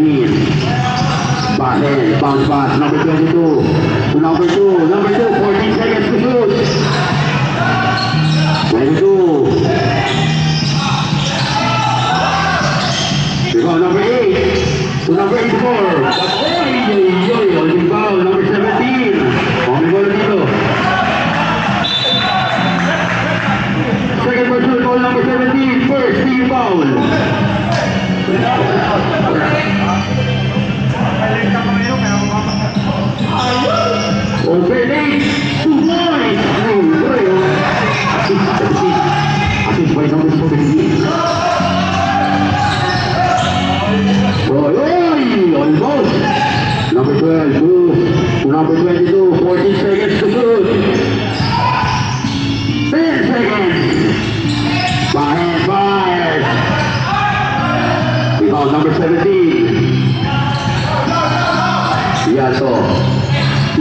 14. Bahen, bounce pass, number 22. Number 2, 14 seconds to shoot. 22. Rebound number 8. To number 84. Holding foul, number 17. Only ball dito. Second personal foul, number 17. First team foul. Open 8. 2 points. Assist by number 17. Almost. Number 12 to number 22. 14 seconds to shoot. 10 seconds. Bahen fires. Rebound number 17.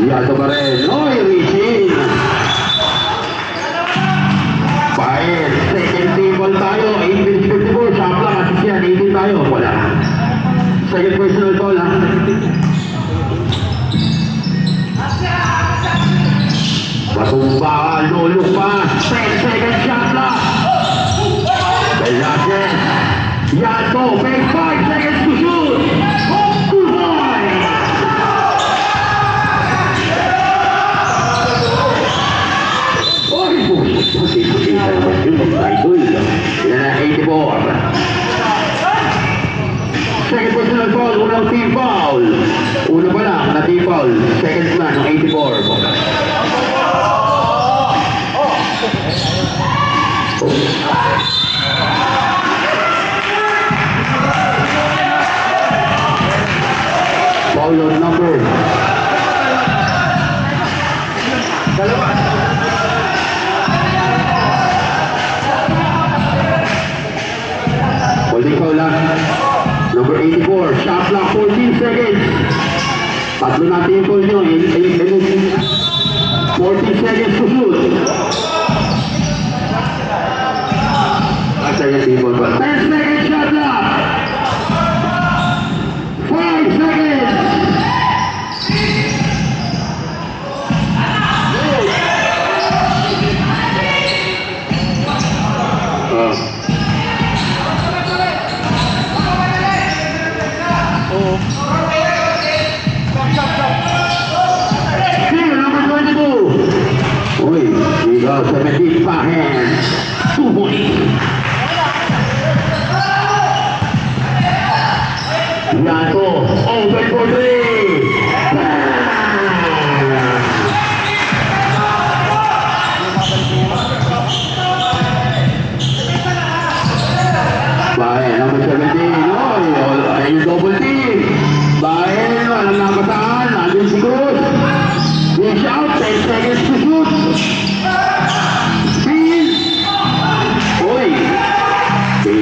Yato pa rin. Noy reaching. Bahen. Second table tayo. 18-54. Shot lang. Assist yan. 18 tayo. Wala. Second personal foul, ha? Patumba, lulok pa. 10 second shot lang. Belages. Yato, make 5 seconds to shoot. 2 points. Oy, puti-puti sa naman yun. Idol. Yan na, 84. Second personal foul, unang team foul. Una pa lang, na team foul. Second man, ng 84. Foul on number. Dalawa. Holding foul lang. Number 84, shot clock 14 seconds. Tatlo natin yung call nyo. 14 seconds to shoot. Second table pa. 10 seconds shot clock. 5 seconds. Uy, dito 17 Bahen. 2 points. Yato, open for 3. Bahen, number 17. Ay, yung double team. Bahen, walang nakataan. Nandun si Cruz. Dish out, 10 seconds to shoot.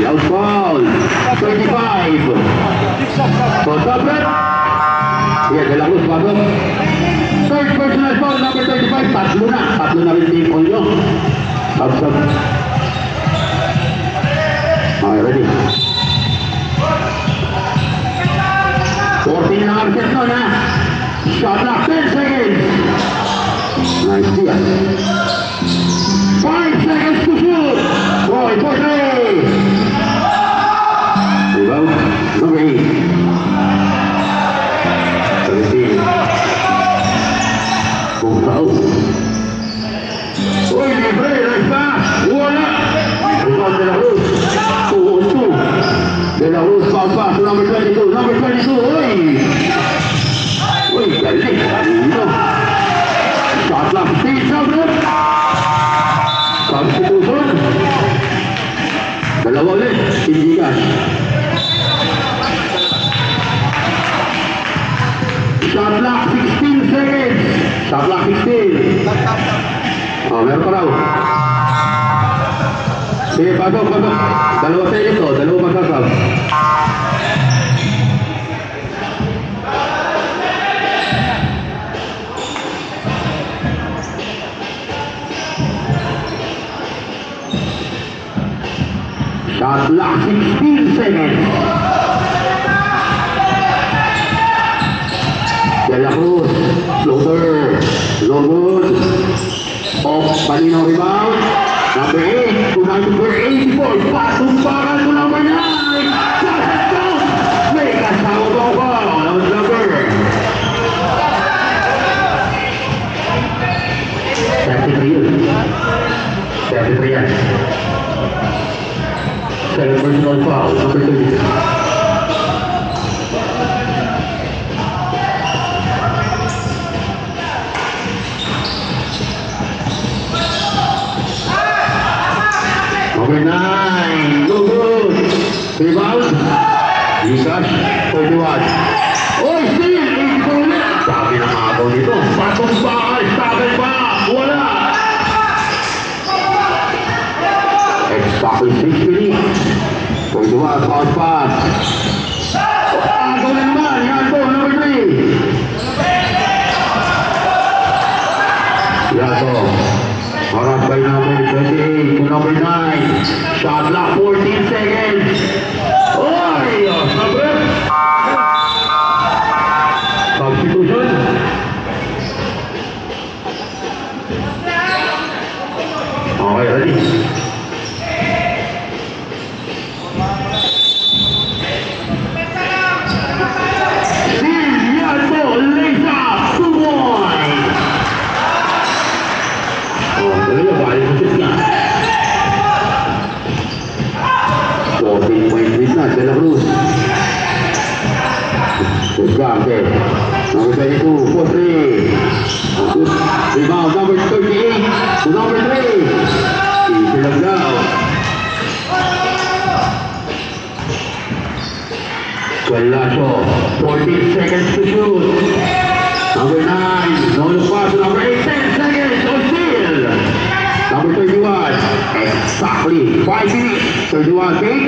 Out foul. 35. Potopet. Yan, De La Cruz, bago. Third personal foul, number 35. Tatlo na rin team foul nyo. Sub. Okay, ready. 14 na arset nun, ha. Shot clock, 10 seconds. Nice steal. 5 seconds to shoot. Roy, for 3. Rebound, number 8. 17. Kung tao. Uy, libre, nice pass. Wala. Rebound, De La Cruz. 2-2. De La Cruz, bounce pass to number 22. Number 22, uy, galing. Shot clock, 15 seconds. Substitution. Dalawa ulit, hindi ka. Shot clock 16 seconds. Shot clock 16. Oh, meron pa raw. Sige, pasok. Dalawa sa inyo to, dalawa pasasab. Shot clock 16 seconds. De La Cruz. Floater. No good. Off. Malinaw rebound. Number 8. To number 84. Pasumbakan to number 9. Just down. May kasama ba ba? Number 73 yun. 73 yan. Second personal foul. Number 32. Number 9, no good. Rebound. Likas, 41. Oh, still, 84 ulit. Sabi ng agaw nito. Patong bakal, sabi pa. Wala. Exactly 6 minutes. 41, foul pass. Agaw na naman. Yan po, number 3. Yan po. Harap by number 28 to number 9. Shot clock 14 seconds. Oy! Number. Substitution. Okay, ready. Silviano Leza, 2 points. Talaga, balik mo siya nga. 14 point lead na, De La Cruz. Gusgante. Number 22, for 3. Rebound, number 38 to number 3. Easy lang daw. 12 laso. 14 seconds to shoot. Number 9, no look pass to number 8, 10 seconds, on steal. Number 31, exactly 5 minutes. 31, okay?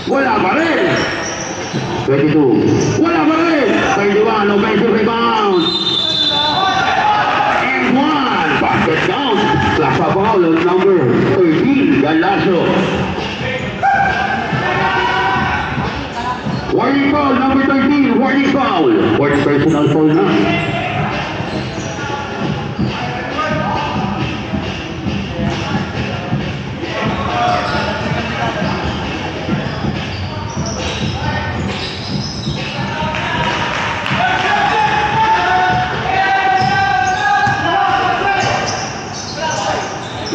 Wala pa rin. 22, wala pa rin. 31, offensive rebound. And 1, basket count. Class of foul on number 13, Galasso. Warning foul, number 13, warning foul. Fourth personal foul na.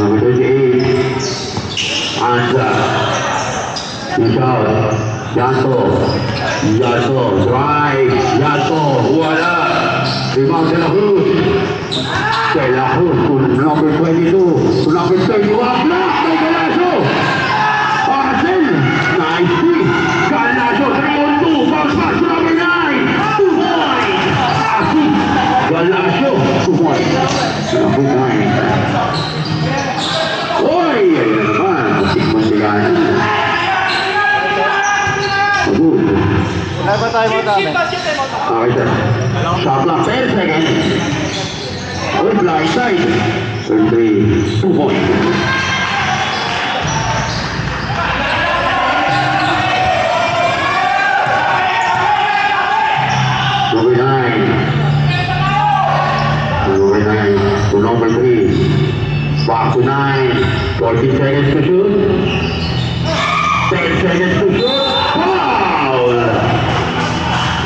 Number 38, Anza, Michal, Yato, drive, Yato, wala, rebound De La Cruz, De La Cruz to number 22, to number 31, block by Galasso, Arcel, nice free, Galasso, 3-on-2, bounce pass to number 9, 2 points, Asik, Galasso, 2 points, number 9. Oy! Ayun na naman. Tikman sila. Good. Kaya ba tayo mo dami? Okay, sir. Shot clock 10 seconds. Oy, blind side. 3, 2 points. Number 9. Number 9 to number 3. Back to 9, 14 seconds to shoot, 10 seconds to shoot, foul!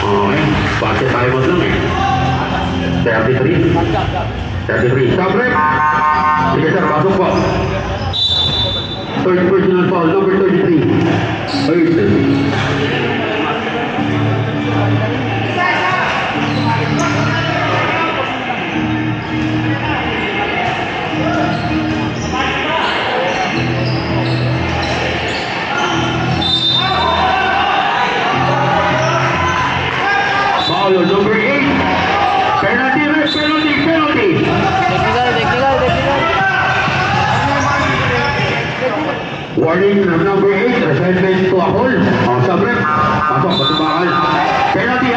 Okay, basket tayo mo lang eh. 33, stop break. Sige sir, pasok po. Third personal foul, number 33. Third. Foul number 8. Penalty. Technical. Warning number 8. Resentment to a hold. Sabrek. Pasok, patubakan. Penalty.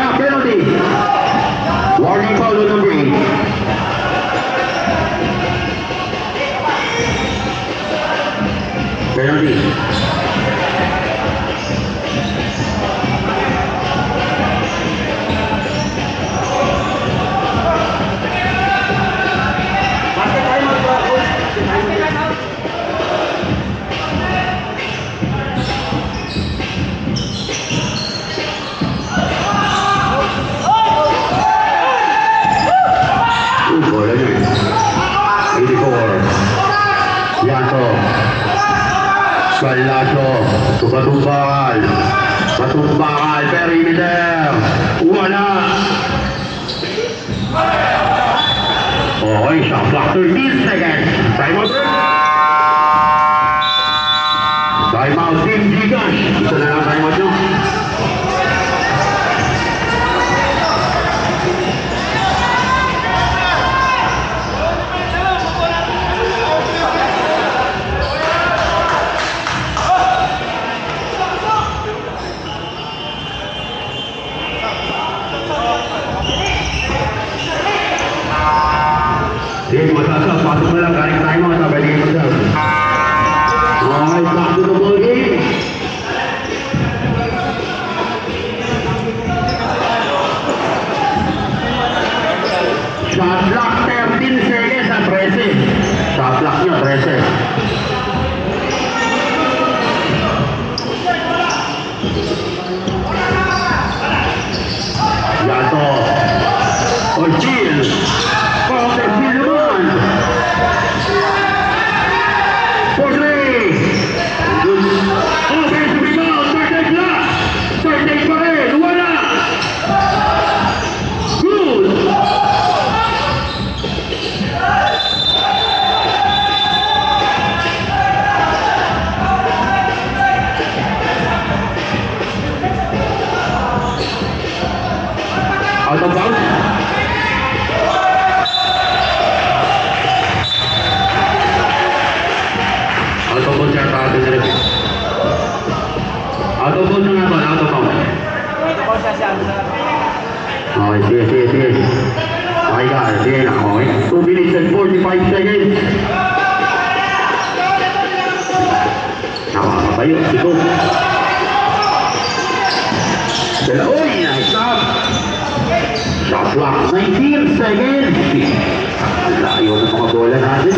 Warning foul number 8. Penalty. Galacio, tumatumbakan. Matumbakan, perimeter. Wala. Okay, shot clock 13 seconds. Time out. Time out, Team Gcash. Isa na lang time out nyo. Sige, masasal. Pasok na lang. Galing time out. Pwede kayo mag-serve. Okay, back to the ball game. Shot clock 13 seconds at 13. Shot clock nyo, 13. Yato. Orchil. Counter steal naman. For three. Offensive rebound. Third lock. Third pa rin. Wala. Good. Out of bounds. Out of bounds yata atin na rin. Out of bounds na nga ba? Out of bounds. Okay, sige. Okay ka, sige na. Okay. 2 minutes and 45 seconds. Nakakatayo, sigo. Sila, uy, nice stop. Shot clock, 19 seconds. Layo ng mga bola natin.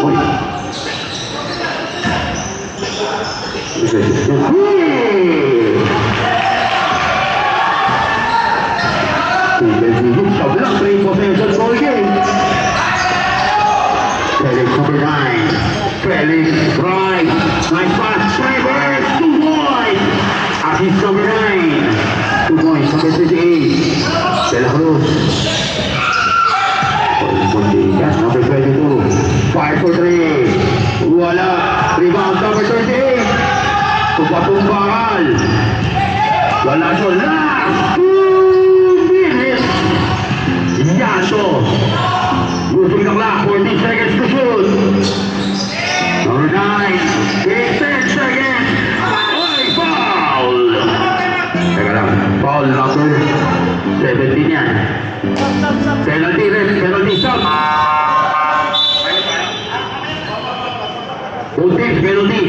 Uy. Sabi lang, 3 possession ball game. Felix number 9. Felix right. Nice pass. Reverse. 2 points. Assist number 9. 2 points. Number 38. De La Cruz. Number 22. 5 for 3. Wala. Rebound number 38. Tupatumbakan. Galacio last 2 minutes. Yato. Using the clock. 14 seconds to shoot. Number 9. 10 seconds. Ay, foul. Teka lang. Foul number 17 yan. Penalty rin. Penalty shot. Penalty.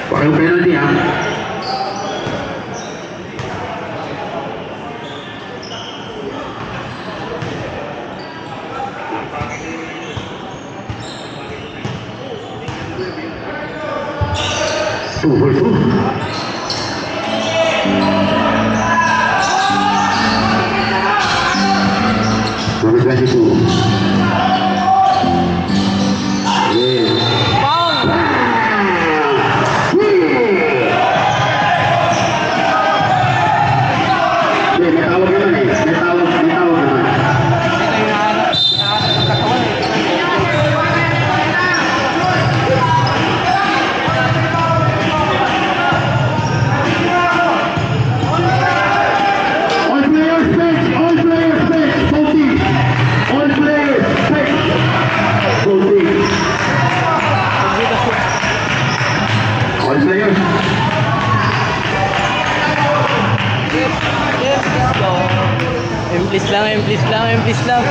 Parang penalty ha. Two for two. Number 22. Please lang.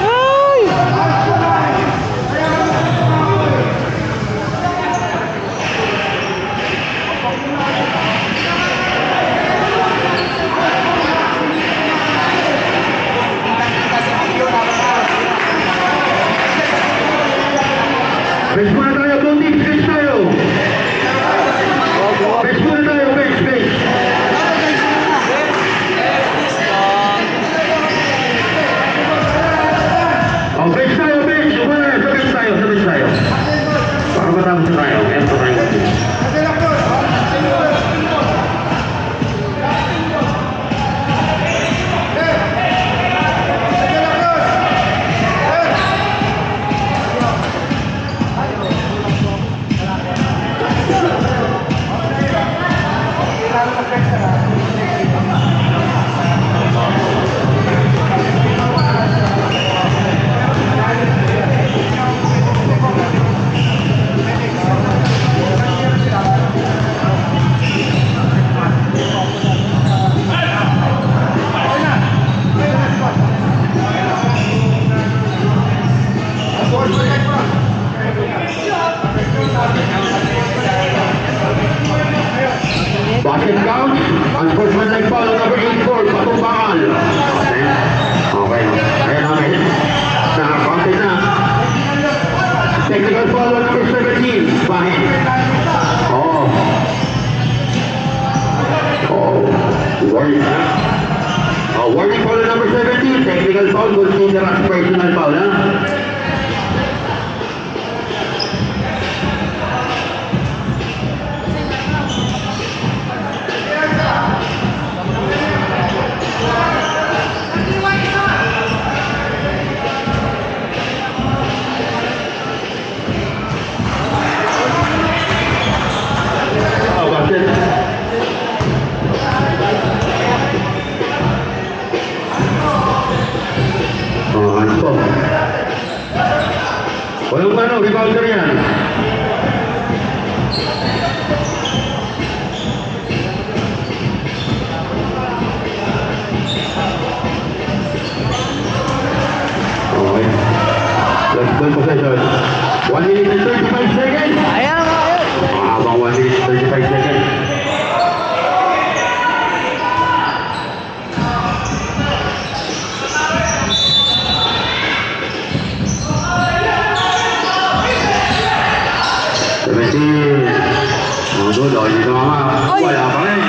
Ay! Bench muna tayo, Blondie. Bench tayo. Bench muna tayo, bench. Oh, bench tayo, bench. Basket count, unsportsmanlike foul on number 84, Patumbangal. Okay. Ayan namin. Nakakontent na. Technical foul on number 17, Bahin. Oh. Warning. Warning foul on number 17, technical foul, consider as personal foul, ha? Walang ano, rebounder yan. Okay. Let's go possession. 1 minute and 35 seconds. Ayan, ayun. Habang 1 minute and 35 seconds. Rồi dito nga, wala pa rin.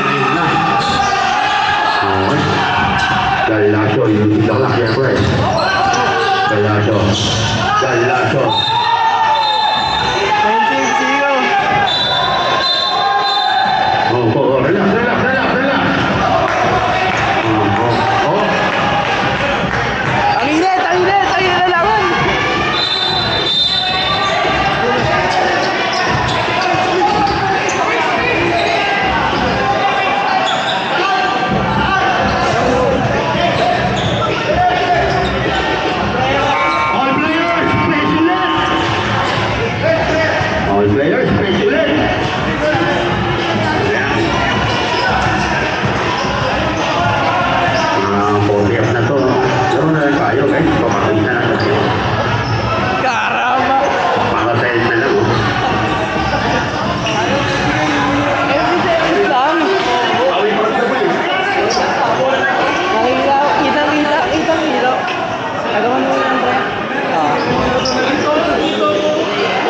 Okay. Galasyo, yung itlak siyempre. Galasyo. Galasyo. 9-6-0. Relax. Ang init na laban. Players, specialist. Podium na to. Pero na tayo guys, pamakita na natin. Karama. Para sa na lang. Every lang. Kitang-kita. Agawan mo yan, pre.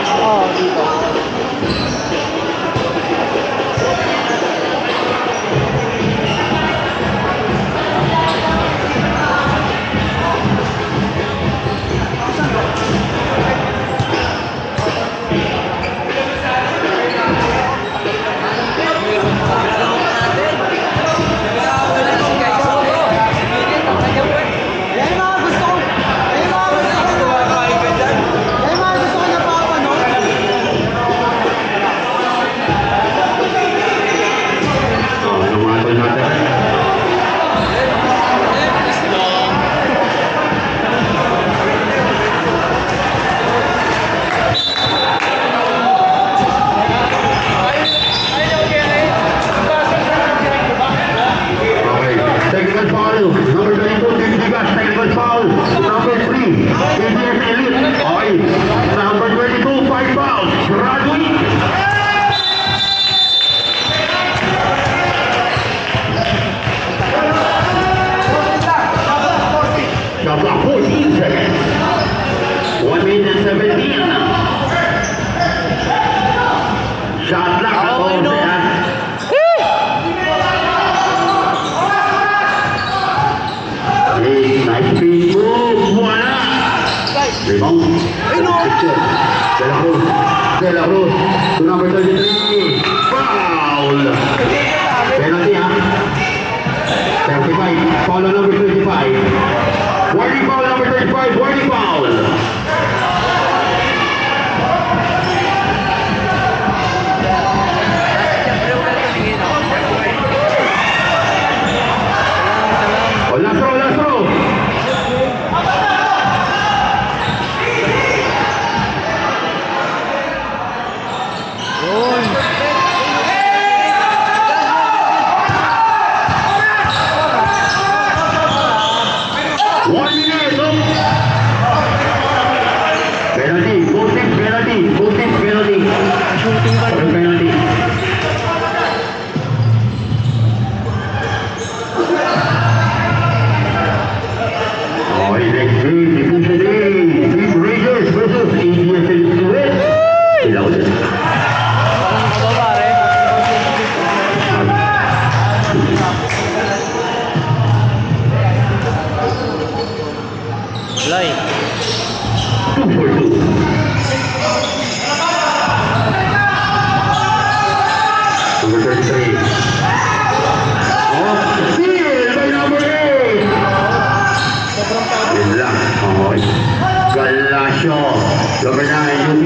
Dito. Shot lang ako yan. Nice speed move. Wala. Rebound. De La Cruz. To number 33. Foul. Penalty ha. 35. Foul on number 35. Warning foul number 35. Warning foul. Last row.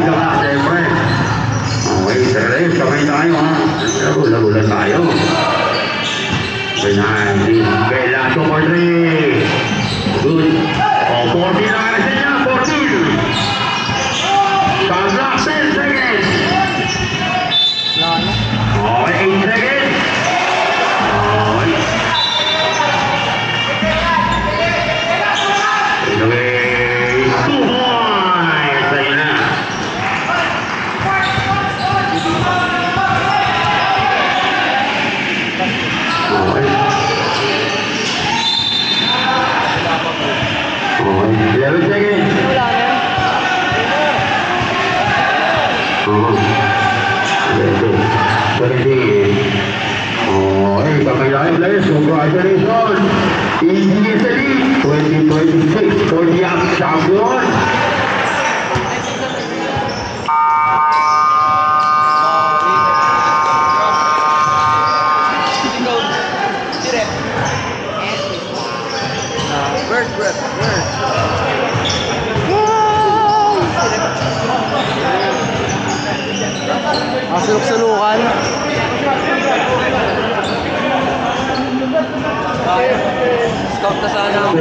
ka ka, siyempre. Okay, Terrell, kamay tayo ha. Laro lang tayo. Penalty. Belato for 3. Good. Oh, 14 na nga sa niya, 14. Pag-lock 10 seconds. Okay, 8 seconds. Okay. Okay, 2 points. Ayun na. Okay. Okay, 11 seconds. Okay, kakailangan players, congratulations! EGSLE 2026 Kodiak Champion! Sulok-sulukan. Scout na sana.